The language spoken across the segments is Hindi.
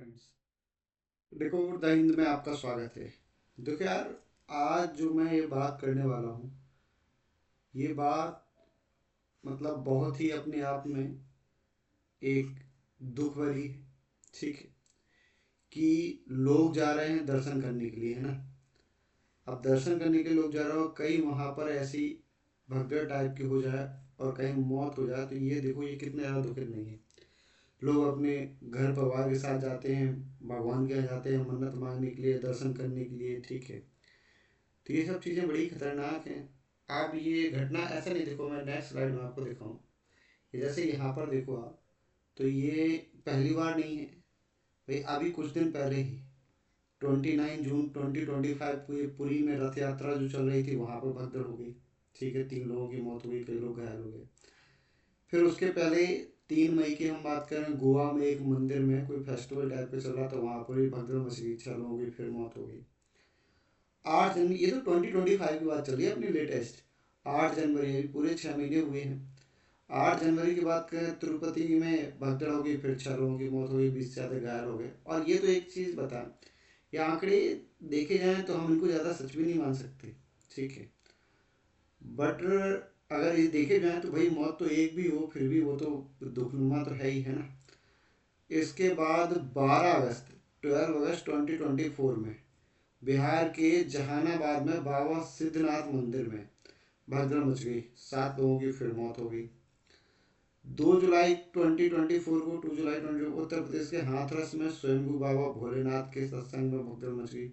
फ्रेंड्स, देखो द हिंद में आपका स्वागत है। देखो यार, आज जो मैं ये बात करने वाला हूँ, ये बात मतलब बहुत ही अपने आप में एक दुख भरी है। ठीक है कि लोग जा रहे हैं दर्शन करने के लिए, है ना। अब दर्शन करने के लिए लोग जा रहे हो, कहीं वहाँ पर ऐसी भगदड़ टाइप की हो जाए और कहीं मौत हो जाए, तो ये देखो ये कितना ज़्यादा दुखद नहीं है। लोग अपने घर परिवार के साथ जाते हैं, भगवान के यहाँ जाते हैं मन्नत मांगने के लिए, दर्शन करने के लिए। ठीक है, तो ये सब चीज़ें बड़ी खतरनाक हैं। आप ये घटना ऐसा नहीं, देखो मैं नेक्स्ट स्लाइड में आपको दिखाऊं, ये जैसे यहाँ पर देखो आप, तो ये पहली बार नहीं है भाई। अभी कुछ दिन पहले ही 29 जून 2025 को ये पुरी में रथ यात्रा जो चल रही थी, वहाँ पर भगदड़ हो गई। ठीक है, 3 लोगों की मौत हो गई, कई लोग घायल हो गए। फिर उसके पहले 3 मई की हम बात करें, गोवा में एक मंदिर में कोई फेस्टिवल टाइप का चल रहा था, वहाँ पर भी भगदड़ मच गई, 6 लोगों की फिर मौत हो गई। 8 जनवरी, ये तो 2025 की बात चल रही है अपनी लेटेस्ट। 8 जनवरी, अभी पूरे 6 महीने हुए हैं। 8 जनवरी की बात करें, तिरुपति में भगदड़ हो गई, फिर 6 लोगों की मौत हो गई, 20 से ज़्यादा घायल हो गए। और ये तो एक चीज़ बता, ये आंकड़े देखे जाएं तो हम इनको ज़्यादा सच भी नहीं मान सकते। ठीक है, बट अगर ये देखे जाएं तो भाई मौत तो एक भी हो, फिर भी वो तो दुखनुमा तो है ही, है ना। इसके बाद 12 अगस्त, 12 अगस्त 2024 में बिहार के जहानाबाद में बाबा सिद्धनाथ मंदिर में भगदड़ मच गई, 7 लोगों की फिर मौत हो गई। 2 जुलाई 2024 को, 2 जुलाई 20, उत्तर प्रदेश के हाथरस में स्वयंभू बाबा भोलेनाथ के सत्संग में भगदड़ मच गई।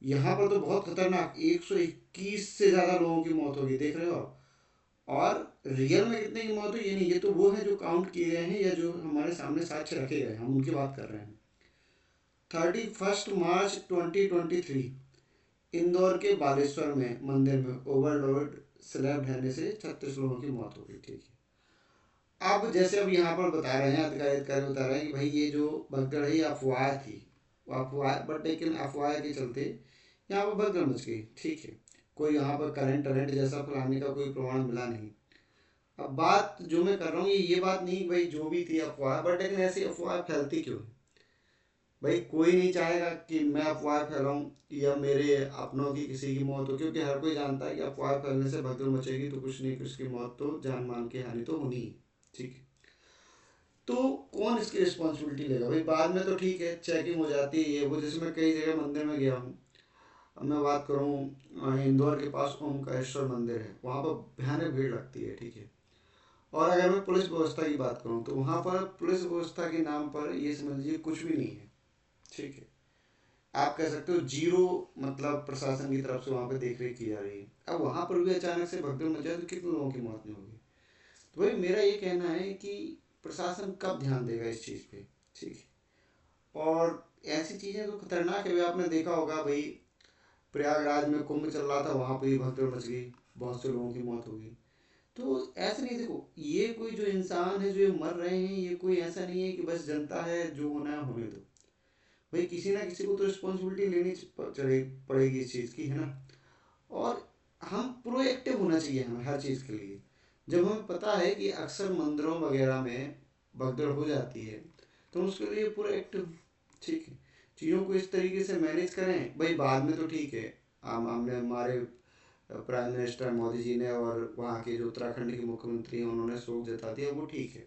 यहाँ पर तो बहुत खतरनाक, 121 से ज़्यादा लोगों की मौत हो गई, देख रहे हो आप। और रियल में कितने की मौत हुई ये नहीं, ये तो वो है जो काउंट किए गए हैं या जो हमारे सामने साक्ष्य रखे गए हैं, हम उनकी बात कर रहे हैं। 31 मार्च 2023, इंदौर के बालेश्वर में मंदिर में ओवरलोड स्लैब ढहने से 36 लोगों की मौत हो गई। ठीक है, अब जैसे अब यहाँ पर बता रहे हैं, अधिकारी बता रहे हैं कि भाई ये जो भगदड़ है ये अफवाह थी, वो अफवाह, बट लेकिन अफवाह के चलते यहाँ पर भगदड़ मच गई। ठीक है, कोई यहाँ पर करंट अरेंट जैसा फैलाने का कोई प्रमाण मिला नहीं। अब बात जो मैं कर रहा हूँ ये बात नहीं कि भाई जो भी थी अफवाह, बट लेकिन ऐसी अफवाह फैलती क्यों है। भाई कोई नहीं चाहेगा कि मैं अफवाह फैलाऊं या मेरे अपनों की किसी की मौत हो, क्योंकि हर कोई जानता है कि अफवाह फैलने से भगदड़ मचेगी तो कुछ नहीं कुछ की मौत तो, जान मान की हानि तो होनी ही। ठीक है, तो कौन इसकी रिस्पॉन्सिबिलिटी लेगा भाई। बाद में तो ठीक है, चेकिंग हो जाती है ये वो, जैसे मैं कई जगह मंदिर में गया हूँ। अब मैं बात करूँ, इंदौर के पास ओमकारेश्वर मंदिर है, वहाँ पर भयानक भीड़ लगती है। ठीक है, और अगर मैं पुलिस व्यवस्था की बात करूँ तो वहाँ पर पुलिस व्यवस्था के नाम पर ये समझ लीजिए कुछ भी नहीं है। ठीक है, आप कह सकते हो जीरो, मतलब प्रशासन की तरफ से वहाँ पे देख रेख की जा रही है। अब वहाँ पर भी अचानक से भगदड़ मच जाए तो कितने लोगों की मौत नहीं होगी। तो भाई मेरा ये कहना है कि प्रशासन कब ध्यान देगा इस चीज़ पे। ठीक है, और ऐसी चीज़ें तो खतरनाक है भाई, आपने देखा होगा भाई, प्रयागराज में कुंभ चल रहा था, वहाँ पर भी भगदड़ मच गई, बहुत से लोगों की मौत हो गई। तो ऐसा नहीं, देखो ये कोई जो इंसान है जो ये मर रहे हैं, ये कोई ऐसा नहीं है कि बस जनता है जो होना है होने दो। भाई किसी ना किसी को तो रिस्पॉन्सिबिलिटी लेनी पड़ेगी इस चीज़ की, है ना। और हम प्रोएक्टिव होना चाहिए हमें हर चीज़ के लिए। जब हमें पता है कि अक्सर मंदिरों वगैरह में भगदड़ हो जाती है, तो उसके लिए प्रोएक्टिव, ठीक है, चीज़ों को इस तरीके से मैनेज करें। भाई बाद में तो ठीक है, आम हमने हमारे प्राइम मिनिस्टर मोदी जी ने और वहाँ के जो उत्तराखंड के मुख्यमंत्री हैं उन्होंने शोक जता दिया, वो ठीक है।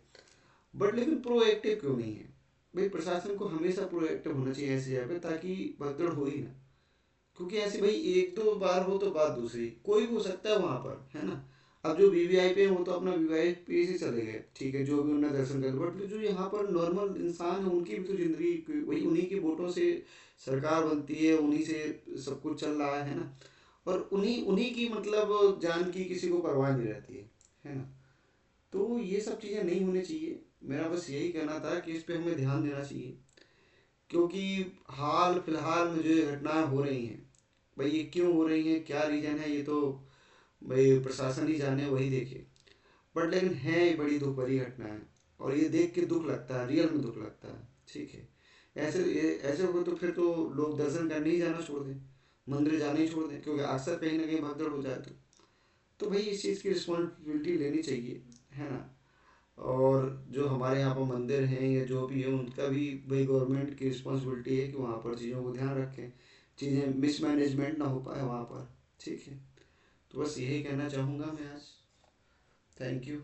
बट लेकिन प्रोएक्टिव क्यों नहीं है। भाई प्रशासन को हमेशा प्रोएक्टिव होना चाहिए ऐसी जगह पे, ताकि भगदड़ हो ही ना। क्योंकि ऐसे भाई एक दो बार हो तो बात दूसरी, कोई भी हो सकता है वहाँ पर, है ना। अब जो वीवीआईपी है वो तो अपना वीवीआईपी से चले गए, ठीक है, जो भी उन्होंने दर्शन कर, बट जो यहाँ पर नॉर्मल इंसान है उनकी भी तो जिंदगी, वही उन्हीं के वोटों से सरकार बनती है, उन्हीं से सब कुछ चल रहा है ना। और उन्हीं उन्हीं की मतलब जान की किसी को परवाह नहीं रहती है ना। तो ये सब चीज़ें नहीं होनी चाहिए। मेरा बस यही कहना था कि इस पे हमें ध्यान देना चाहिए, क्योंकि हाल फिलहाल में जो ये घटनाएं हो रही हैं, भाई ये क्यों हो रही हैं, क्या रीज़न है, ये तो भाई प्रशासन ही जाने, वही देखे। बट लेकिन है ये बड़ी दुख भरी घटना है, और ये देख के दुख लगता है, रियल में दुख लगता है। ठीक है, ऐसे हो तो फिर तो लोग दर्शन करने ही जाना छोड़ दें, मंदिर जाने ही छोड़ दें, क्योंकि अक्सर कहीं ना कहीं भगदड़ हो जाए तो भाई इस चीज़ की रिस्पॉन्सिबिलिटी लेनी चाहिए, है ना। और जो हमारे यहाँ पर मंदिर हैं या जो भी है उनका भी भाई गवर्नमेंट की रिस्पॉन्सिबिलिटी है कि वहाँ पर चीज़ों को ध्यान रखें, चीज़ें मिसमैनेजमेंट ना हो पाए वहाँ पर। ठीक है, तो बस यही कहना चाहूँगा मैं आज। Thank you.